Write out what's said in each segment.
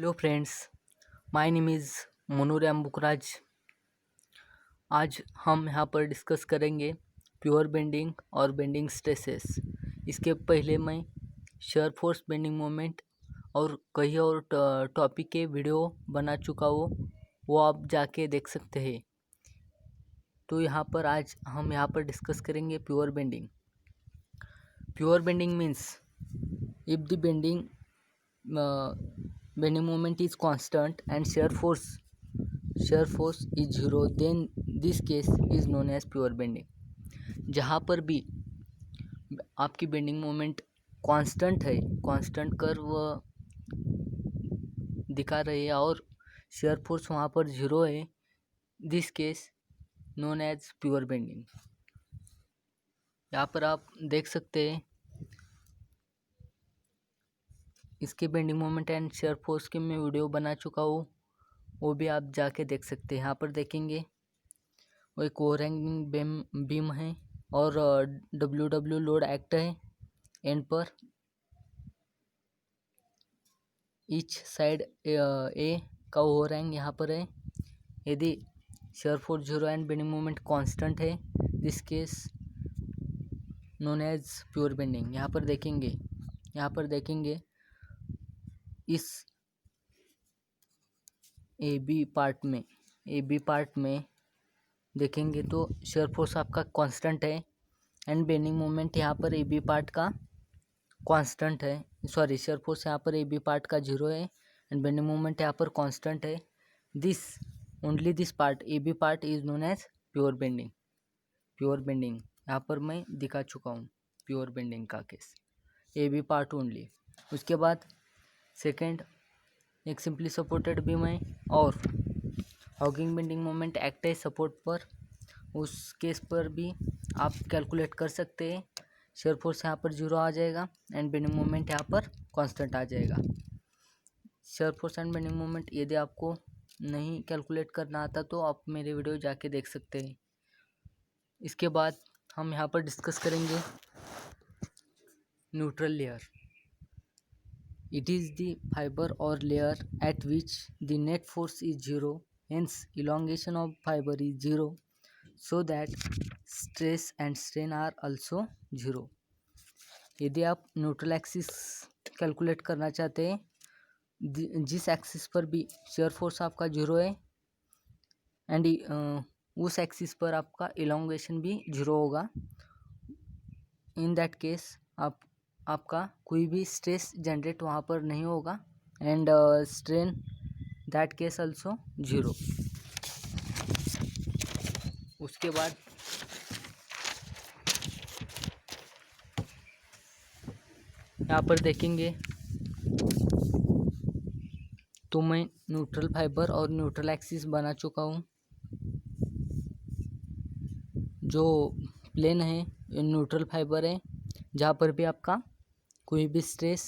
Hello friends, my name is मनोरम बुकराज। आज हम यहाँ पर डिस्कस करेंगे प्योर बेंडिंग और बेंडिंग स्ट्रेसेस। इसके पहले मैं शेयर फोर्स बेंडिंग मोमेंट और कई और टॉपिक के वीडियो बना चुका हूँ, वो आप जाके देख सकते हैं। तो यहाँ पर आज हम यहाँ पर डिस्कस करेंगे pure bending. Pure bending means if the bending moment is constant and shear force is zero, then this case is known as pure bending। जहाँ पर भी आपकी बेंडिंग मोमेंट कांस्टेंट है, कांस्टेंट कर्व दिखा रही है और शेयर फोर्स वहाँ पर जीरो है, this case known as pure bending. यहाँ पर आप देख सकते हैं इसके bending moment and shear force के मैं वीडियो बना चुका हूँ, वो भी आप जाके देख सकते हैं। यहाँ पर देखेंगे वो एक ओवरहैंगिंग बीम है और डब्ल्यू लोड एक्ट है एंड पर। ईच साइड ए का ओवरहैंग यहाँ पर है। यदि shear force zero and bending moment constant है, this case known as pure bending. यहाँ पर देखेंगे इस ए बी पार्ट में देखेंगे तो शेयर फोर्स आपका कांस्टेंट है एंड बेंडिंग मोमेंट यहाँ पर ए बी पार्ट का कांस्टेंट है। सॉरी, शेयर फोर्स यहाँ पर ए बी पार्ट का जीरो है एंड बेंडिंग मोमेंट यहाँ पर कांस्टेंट है। Only this part A B part is known as pure bending. यहाँ पर मैं दिखा चुका हूँ प्योर बेंडिंग का case, A B part only. उसके बाद सेकेंड, एक सिंपली सपोर्टेड बीम है और हॉगिंग बेंडिंग मोमेंट एक्ट है सपोर्ट पर, उस केस पर भी आप कैलकुलेट कर सकते हैं। शेयर फोर्स यहाँ पर जीरो आ जाएगा एंड बेंडिंग मोमेंट यहाँ पर कांस्टेंट आ जाएगा। Shear force and bending moment यदि आपको नहीं कैलकुलेट करना आता तो आप मेरे वीडियो जाके देख सकते हैं। इसके बाद हम यहाँ पर डिस्कस करेंगे neutral layer. It is the fiber or layer at which the net force is zero, hence elongation of fiber is zero, so that stress and strain are also zero। यदि आप न्यूट्रल एक्सिस कैलकुलेट करना चाहते हैं, जिस axis पर भी share force आपका zero है एंड उस एक्सिस पर आपका इलोंगेशन भी जीरो होगा, इन दैट केस आपका कोई भी स्ट्रेस जनरेट वहाँ पर नहीं होगा and strain that case also zero. उसके बाद यहाँ पर देखेंगे तो मैं न्यूट्रल फाइबर और न्यूट्रल एक्सिस बना चुका हूँ। जो प्लेन है न्यूट्रल फाइबर है, जहाँ पर भी आपका कोई भी स्ट्रेस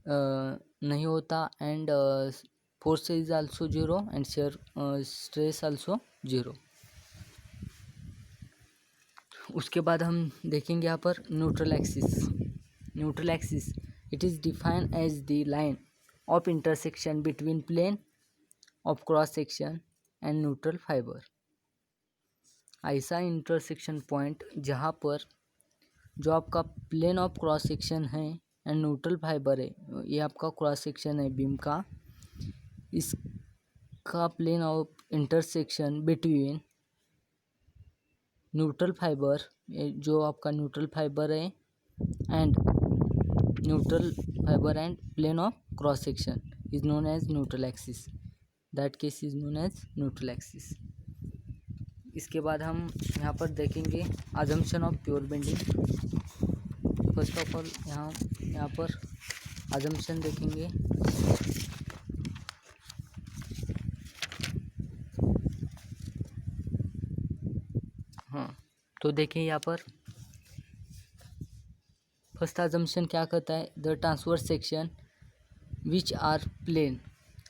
नहीं होता and force is also zero and shear stress also zero. उसके बाद हम देखेंगे यहाँ पर neutral axis it is defined as the line of intersection between plane of cross section and neutral fibre. ऐसा इंटरसेक्शन पॉइंट जहाँ पर जो आपका प्लेन ऑफ क्रॉस सेक्शन है एंड न्यूट्रल फाइबर है, ये आपका क्रॉस सेक्शन है बीम का, इसका plane of intersection between neutral fibre, जो आपका न्यूट्रल फाइबर है and plane of cross section is known as neutral axis, that case is known as neutral axis. इसके बाद हम यहाँ पर देखेंगे assumption of pure bending. First of all यहाँ पर अजम्पशन देखेंगे। हाँ, तो देखिए यहाँ पर फर्स्ट अजम्पशन क्या कहता है, the transverse section which are plane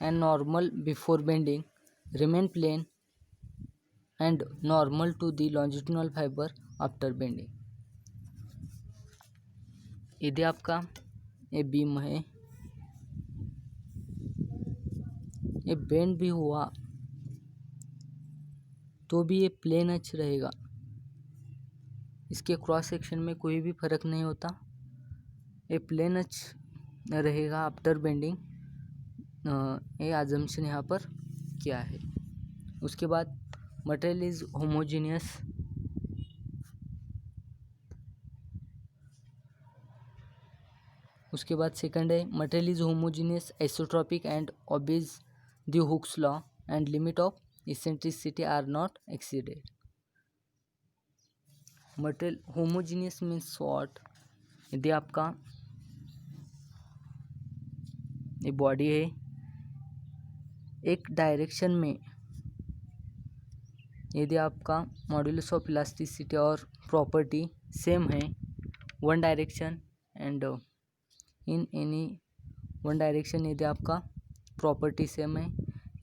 and normal before bending remain plane and normal to the longitudinal fibre after bending. यदि आपका ये बीम है ये बेंड भी हुआ तो भी ये प्लेन एज रहेगा, इसके क्रॉस सेक्शन में कोई भी फर्क नहीं होता, ये प्लेन एज रहेगा आफ्टर बेंडिंग। ये अजम्पशन यहाँ पर क्या है। उसके बाद मटेरियल इज होमोजीनियस, उसके बाद सेकंड है material is homogeneous isotropic and obeys the Hooke's law and limit of eccentricity are not exceeded. Material homogeneous means what, यदि आपका ये बॉडी है एक डायरेक्शन में, यदि आपका मॉड्यूलस ऑफ इलास्टिसिटी और प्रॉपर्टी सेम है one direction and in any one direction, यदि आपका प्रॉपर्टी सेम है,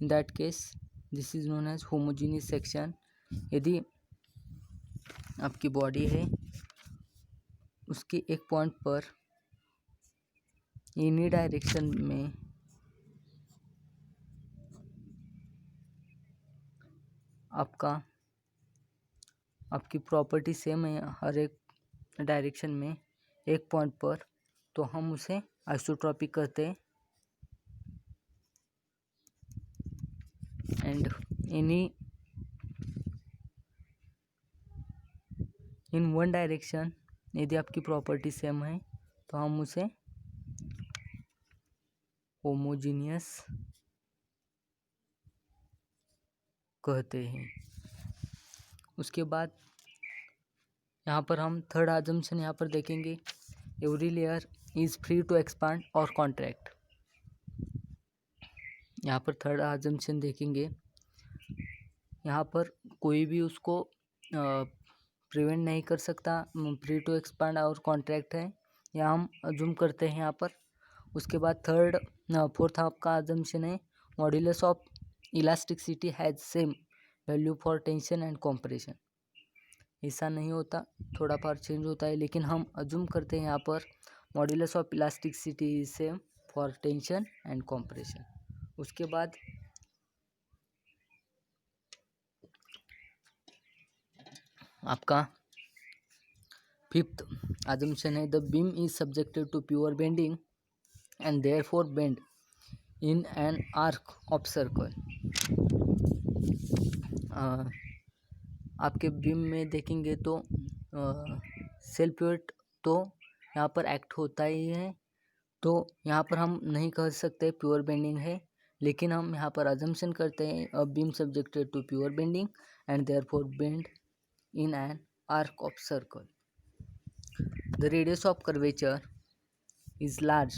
in that case this is known as homogeneous section. यदि आपकी बॉडी है उसके एक पॉइंट पर एनी डायरेक्शन में आपकी प्रॉपर्टी सेम है हर एक डायरेक्शन में एक पॉइंट पर, तो हम उसे आइसोट्रॉपिक कहते हैं। And any in one direction, यदि आपकी प्रॉपर्टी सेम है तो हम उसे होमोजीनियस कहते हैं। उसके बाद यहाँ पर हम थर्ड अजम्पशन यहाँ पर देखेंगे, every layer is free to expand और कॉन्ट्रैक्ट। यहाँ पर थर्ड अजम्पशन देखेंगे, यहाँ पर कोई भी उसको प्रिवेंट नहीं कर सकता, फ्री टू एक्सपांड और कॉन्ट्रैक्ट है, यहाँ हम अज्यूम करते हैं यहाँ पर। उसके बाद फोर्थ आपका अजम्पशन है modulus of elasticity has same value for tension and compression. ऐसा नहीं होता, थोड़ा पार्ट चेंज होता है, लेकिन हम अज्यूम करते हैं यहाँ पर modulus of elasticity is same for tension and compression. उसके बाद आपका फिफ्थ अजम्पशन है the beam is subjected to pure bending and therefore bend in an arc of circle. आपके बीम में देखेंगे तो सेल्फ वेट तो यहाँ पर एक्ट होता ही है, तो यहाँ पर हम नहीं कह सकते प्योर बेंडिंग है, लेकिन हम यहाँ पर अजम्पशन करते हैं a beam subjected to pure bending and therefore bend in an arc of circle. The radius of curvature is large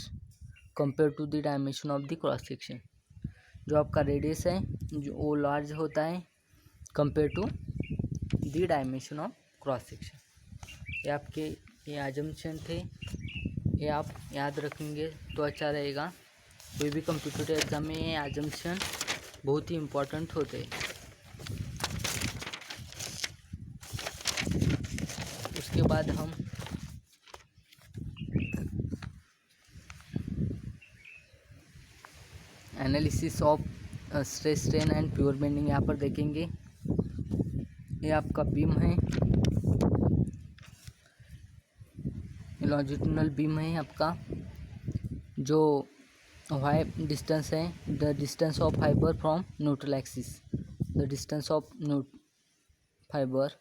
compared to the dimension of the cross section. जो आपका radius है जो वो लार्ज होता है compare to the dimension of cross section. ये आपके ये अजम्पशन थे, ये आप याद रखेंगे तो अच्छा रहेगा। कोई भी कंप्यूटर एग्जाम में ये अजम्पशन बहुत ही इम्पोर्टेंट होते हैं। उसके बाद हम analysis of stress strain and pure bending यहाँ पर देखेंगे। ये आपका बीम है, लॉन्जिट्यूडिनल बीम है आपका, जो वाई डिस्टेंस है the distance of fibre from neutral axis, the distance of fibre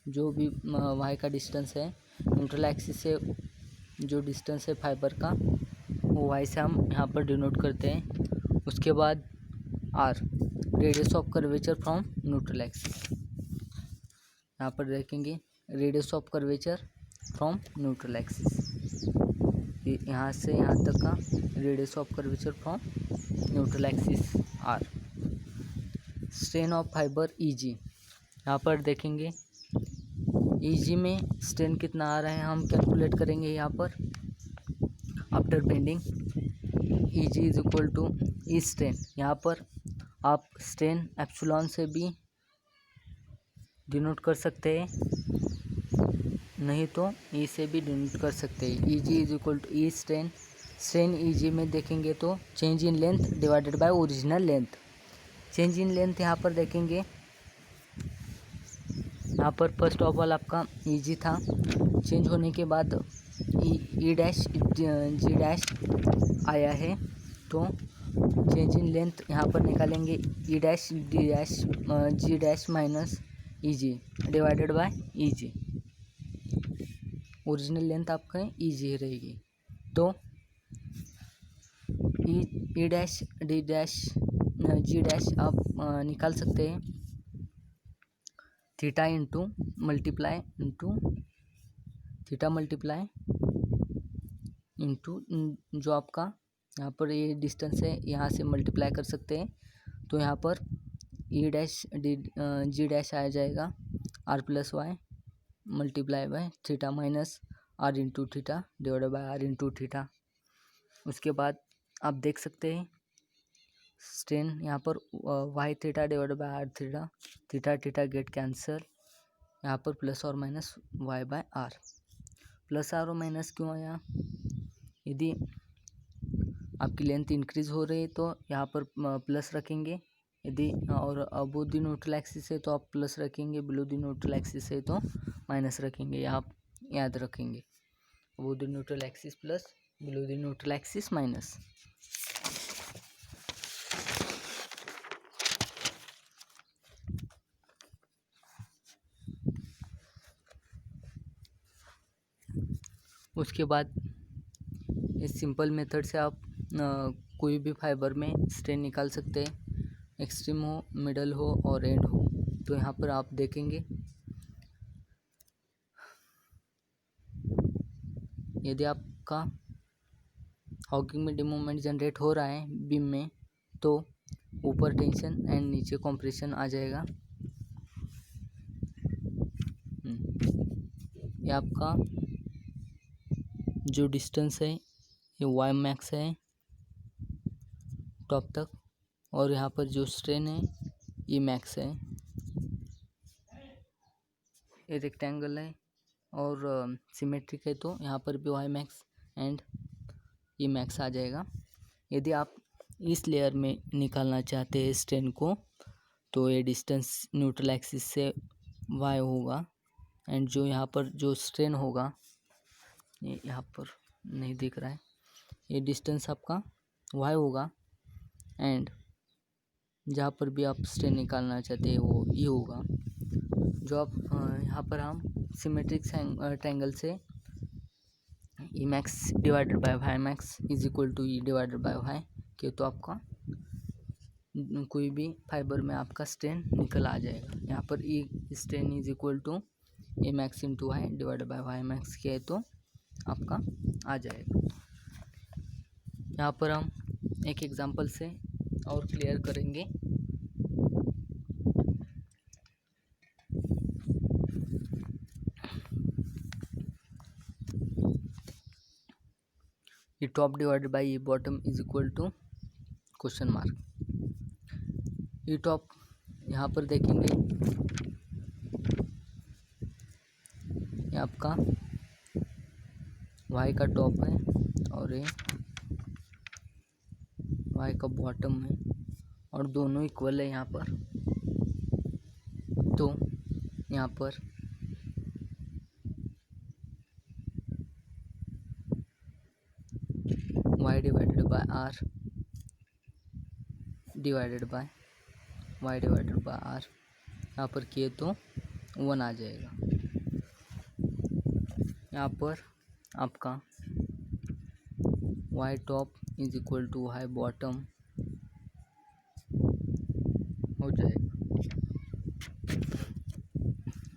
जो भी वाई का डिस्टेंस है न्यूट्रल एक्सिस से, जो डिस्टेंस है फाइबर का वो वाई से हम यहाँ पर डिनोट करते हैं। उसके बाद R radius of curvature from neutral axis, यहाँ पर देखेंगे radius of curvature from neutral axis, यहाँ से यहाँ तक का radius of curvature from neutral axis R. Strain of fibre EG, यहाँ पर देखेंगे ईजी में स्ट्रेन कितना आ रहा है हम कैलकुलेट करेंगे यहाँ पर after bending. EG is equal to E strain, यहाँ पर आप स्ट्रेन एप्सिलॉन से भी डिनोट कर सकते हैं, नहीं तो ई से भी डिनोट कर सकते हैं। EG is equal to E strain, strain EG में देखेंगे तो change in length divided by original length, change in length यहाँ पर देखेंगे, यहाँ पर फर्स्ट ऑफ ऑल आपका ईजी था, चेंज होने के बाद ई डैश जी डैश आया है, तो चेंज इन लेंथ यहाँ पर निकालेंगे E dash D dash G dash minus E G divided by E G. Original length आपका ई जी रहेगी, तो E dash D dash G dash आप निकाल सकते हैं theta into multiply into theta multiply into जो आपका यहाँ पर ये डिस्टेंस है, यहाँ से मल्टीप्लाई कर सकते हैं, तो यहाँ पर E dash D G dash आ जाएगा R plus Y multiply by theta minus R into theta divided by R into theta. उसके बाद आप देख सकते हैं स्ट्रेन यहाँ पर Y theta divided by R theta, theta theta get cancel, यहाँ पर प्लस और minus Y by R. Plus R और माइनस क्यों आया, यदि आपकी लेंथ इंक्रीज हो रही है तो यहाँ पर प्लस रखेंगे, यदि और अबव द न्यूट्रल एक्सिस है तो आप प्लस रखेंगे, बिलो द न्यूट्रल एक्सिस है तो माइनस रखेंगे, यहाँ आप याद रखेंगे above the neutral axis plus, below the neutral axis minus. उसके बाद इस सिंपल मेथड से आप कोई भी फाइबर में स्ट्रेन निकाल सकते हैं, एक्सट्रीम हो, मिडल हो और एंड हो। तो यहाँ पर आप देखेंगे यदि आपका हॉकिंग में मोमेंट जनरेट हो रहा है बीम में, तो ऊपर टेंशन एंड नीचे कॉम्प्रेशन आ जाएगा। ये आपका जो डिस्टेंस है ये वाई मैक्स है टॉप तक, और यहाँ पर जो स्ट्रेन है ये मैक्स है। ये रेक्टेंगल है और सिमेट्रिक है, तो यहाँ पर भी वाई मैक्स एंड ये मैक्स आ जाएगा। यदि आप इस लेयर में निकालना चाहते हैं स्ट्रेन को, तो ये डिस्टेंस न्यूट्रल एक्सिस से वाई होगा, एंड जो यहाँ पर जो स्ट्रेन होगा ये यहाँ पर नहीं दिख रहा है, ये डिस्टेंस आपका वाई होगा, एंड जहाँ पर भी आप स्ट्रेन निकालना चाहते हैं वो ये होगा। जो आप यहाँ पर हम सिमेट्रिक ट्रायंगल से E max divided by Y max is equal to E divided by Y के, तो आपका कोई भी फाइबर में आपका स्ट्रेन निकल आ जाएगा। यहाँ पर E strain is equal to A max into Y divided by Y max किया है तो आपका आ जाएगा। यहाँ पर हम एक एग्जांपल से और क्लियर करेंगे। ये टॉप डिवाइडेड बाय ये bottom is equal to question mark. ये टॉप यहाँ पर देखेंगे, ये आपका वाई का टॉप है और ये वाई का बॉटम है, और दोनों इक्वल है यहाँ पर, तो यहाँ पर y divided by r divided by y divided by r यहाँ पर किए तो 1 आ जाएगा। यहाँ पर आपका y top is equal to y bottom हो जाएगा।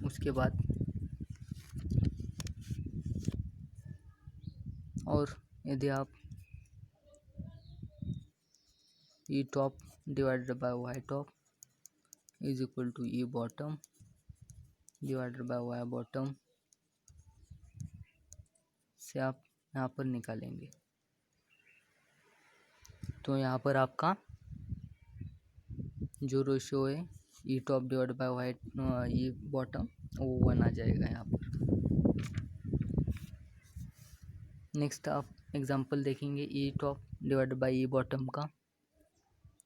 उसके बाद और यदि आप E top divided by Y top is equal to E bottom divided by Y bottom से आप यहाँ पर निकालेंगे, तो यहाँ पर आपका जो रेशियो है E top divide by Y E bottom वो 1 आ जाएगा यहाँ पर। नेक्स्ट आप एग्जांपल देखेंगे E top divide by E bottom का।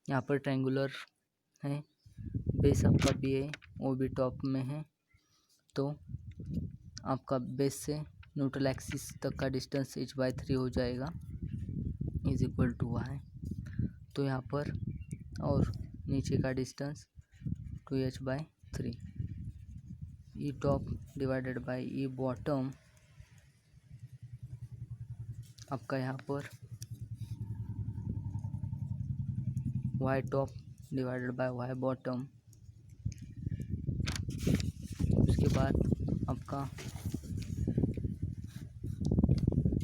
यहाँ पर ट्रायंगुलर है, बेस आपका बी है, वो भी टॉप में है, तो आपका बेस से न्यूट्रल एक्सिस तक का डिस्टेंस h/3 हो जाएगा इज इक्वल टू y। तो यहाँ पर और नीचे का distance 2h/3। E top divided by E bottom आपका यहाँ पर Y top divided by Y bottom. उसके बाद आपका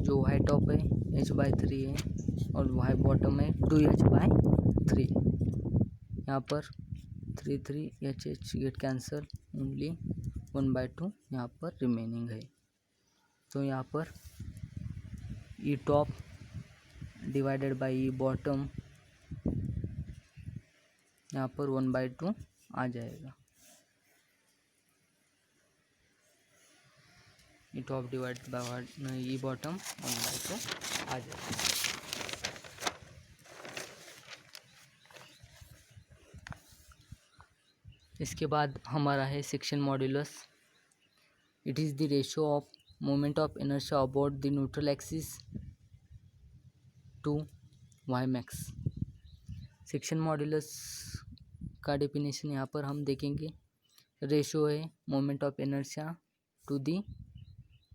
जो वाई टॉप है h/3 है और वाई बॉटम है 2h/3। यहाँ पर 3 H गेट कैंसल, ओनली 1/2 यहाँ पर रिमेनिंग है। तो यहाँ पर E top divided by E bottom यहाँ पर 1/2 आ जाएगा। E top divided by E bottom 1/2 आ जाएगा। इसके बाद हमारा है section modulus. It is the ratio of moment of inertia about the neutral axis to Y max. Section modulus का डेफिनेशन यहाँ पर हम देखेंगे। रेशियो है moment of inertia to the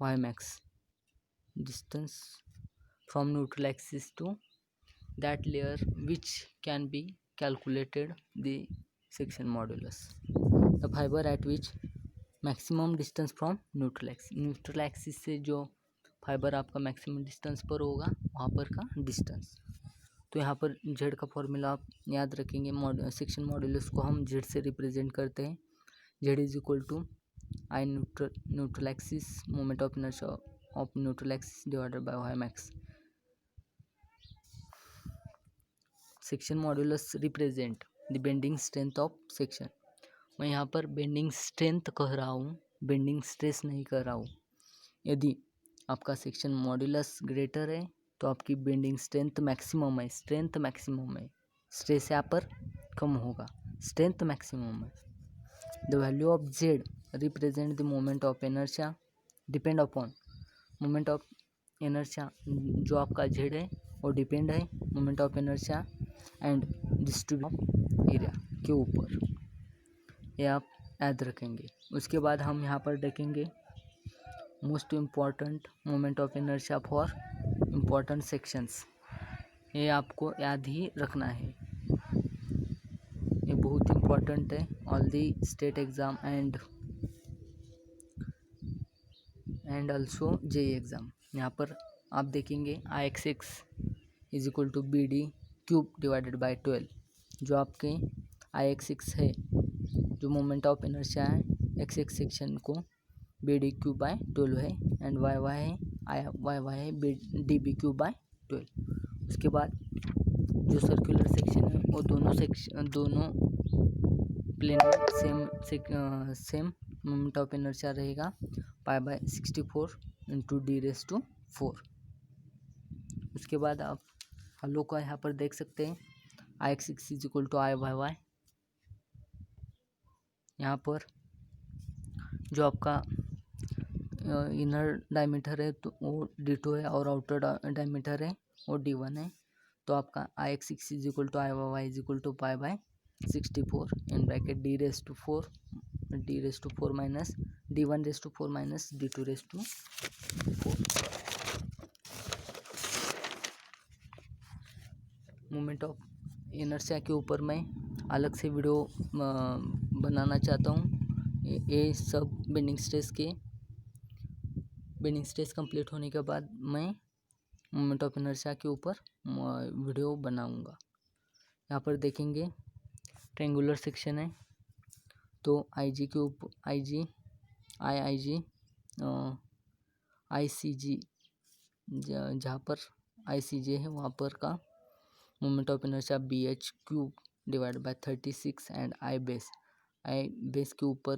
Y max, distance from neutral axis to that layer which can be calculated the section modulus, the fiber at which maximum distance from neutral axis से जो fibre आपका maximum distance पर होगा वहाँ पर का distance. तो यहाँ पर जेड का फॉर्मूला आप याद रखेंगे। सेक्शन मॉड्यूलस को हम जेड से रिप्रेजेंट करते हैं। Z is equal to I neutral axis moment of inertia of neutral axis divided by Y max. Section modulus represent the bending strength of section. मैं यहाँ पर बेंडिंग स्ट्रेंथ कह रहा हूँ, बेंडिंग स्ट्रेस नहीं कह रहा हूँ। यदि आपका सेक्शन मॉड्यूलस ग्रेटर है तो आपकी बेंडिंग स्ट्रेंथ मैक्सिमम है, स्ट्रेंथ मैक्सिमम है, स्ट्रेस यहाँ पर कम होगा, स्ट्रेंथ मैक्सिमम है। The value of Z represent the moment of inertia depend upon moment of inertia. जो आपका जेड है वो डिपेंड है moment of inertia and distribution area के ऊपर, ये आप याद रखेंगे। उसके बाद हम यहाँ पर देखेंगे most important moment of inertia for important sections. ये आपको याद ही रखना है, ये बहुत इम्पॉर्टेंट है all the state exam and also JE exam. यहाँ पर आप देखेंगे IXX is equal to BD cube divided by 12। जो आपके IXX है, जो मोमेंट ऑफ इनर्शिया है XX सेक्शन को BD क्यूब बाय 12 है, एंड YY है DB क्यूब बाय 12। उसके बाद जो सर्कुलर सेक्शन है वो दोनों प्लेन में सेम मोमेंट ऑफ इनर्शिया रहेगा, π/64 इंटू d⁴। उसके बाद आप हलो का यहाँ पर देख सकते हैं IXX is equal to IYY। यहाँ पर जो आपका इनर डायमीटर है तो वो d2 है और आउटर डायमीटर है वो d1 है। तो आपका IXX is equal to IYY is equal to π/64 in bracket d⁴ minus d1⁴ minus d2⁴। Moment of inertia के ऊपर मैं अलग से वीडियो बनाना चाहता हूँ। ये सब बेंडिंग स्ट्रेस कंप्लीट होने के बाद मैं मोमेंट ऑफ इनर्शिया के ऊपर वीडियो बनाऊँगा। यहाँ पर देखेंगे ट्रायंगुलर सेक्शन है, तो IG के ऊपर IG ICG जहाँ पर ICG है वहाँ पर का moment of inertia BH cube divide by 36 and I base के ऊपर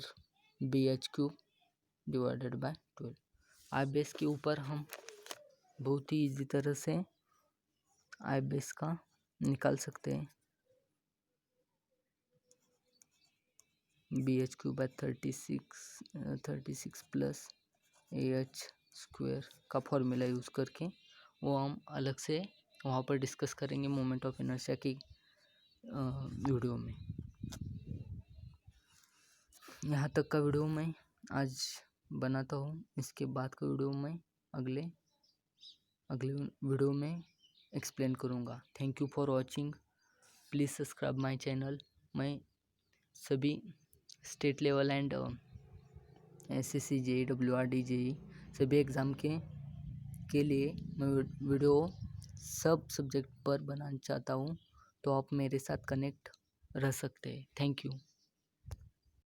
BH cube divided by 12। I base के ऊपर हम बहुत ही इजी तरह से I बेस का निकाल सकते हैं। BH³/36 प्लस AH स्क्वायर का फॉर्मूला यूज़ करके वो हम अलग से वहाँ पर डिस्कस करेंगे मोमेंट ऑफ इनर्शिया की वीडियो में। यहाँ तक का वीडियो मैं आज बनाता हूँ, इसके बाद का वीडियो मैं अगले वीडियो में एक्सप्लेन करूँगा। Thank you for watching, please subscribe my channel. मैं सभी state level and SSC JEE WRD JEE सभी एग्ज़ाम के लिए मैं वीडियो सब सब्जेक्ट पर बनाना चाहता हूँ, तो आप मेरे साथ कनेक्ट रह सकते हैं। Thank you.